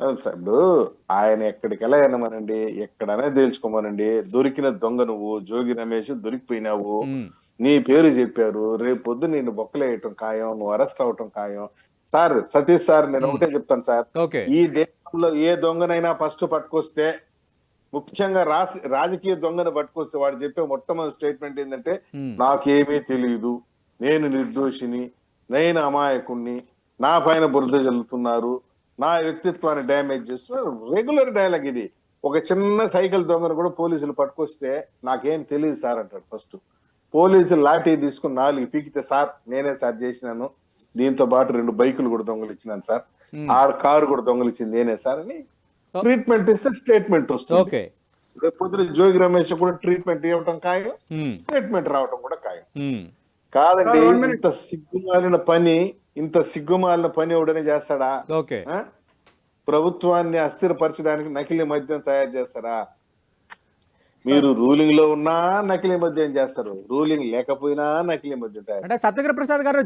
Sir ఇప్పుడు ఆయన ఎక్కడికి వెళ్ళమనండి, ఎక్కడనే తేల్చుకోమనండి. దొరికిన దొంగ నువ్వు, జోగి రమేష్ దొరికిపోయినావు, ఉమ్, నీ పేరు చెప్పారు, రేపు పొద్దు నిన్ను బొక్కలేయటం ఖాయం, నువ్వు అరెస్ట్ అవటం ఖాయం. సార్ సతీష్ సార్, నేను ఉమ్, ఒకటే చెప్తాను సార్, ఓకే. ఈ దేశంలో ఏ దొంగనైనా ఫస్ట్ పట్టుకొస్తే, ముఖ్యంగా రాజకీయ దొంగను పట్టుకొస్తే వాడు చెప్పే మొట్టమొదటి స్టేట్మెంట్ ఏంటంటే, ఉమ్, నాకేమీ తెలియదు, నేను నిర్దోషిని, నేను అమాయకుణ్ణి, నా పైన బురద జల్లుతున్నారు, నా వ్యక్తిత్వాన్ని డ్యామేజ్ చేస్తున్నారు. రెగ్యులర్ డైలాగ్ ఇది. ఒక చిన్న సైకిల్ దొంగను కూడా పోలీసులు పట్టుకొస్తే నాకేం తెలియదు సార్ అంటాడు ఫస్ట్. పోలీసులు లాఠీ తీసుకుని 4 పీకితే, సార్ నేనే సార్ చేసినాను, దీంతో పాటు 2 బైకులు కూడా దొంగలు ఇచ్చినాను సార్, ఉమ్, ఆ కారు కూడా దొంగలిచ్చింది నేనే సార్ అని ట్రీట్మెంట్ ఇస్తే స్టేట్మెంట్ వస్తుంది. ఓకే. రేపు పొద్దున జోగి రమేష్ కూడా ట్రీట్మెంట్ ఇవ్వటం ఖాయం, ఉమ్, స్టేట్మెంట్ రావటం కూడా ఖాయం. ఉమ్, కాదండి, సార్, 1 minute. ఇంత సిగ్గుమాలిన పని ఎవడనే చేస్తాడా? ఓకే. ఆ? ప్రభుత్వాన్ని అస్థిరపరచడానికి నకిలీ మద్యం తయారు చేస్తారా? మీరు రూలింగ్ లో ఉన్నా నకిలీ మద్యం చేస్తారు, రూలింగ్ లేకపోయినా నకిలీ మద్యం తయారు అంటే సత్యగిరి ప్రసాద్ గారు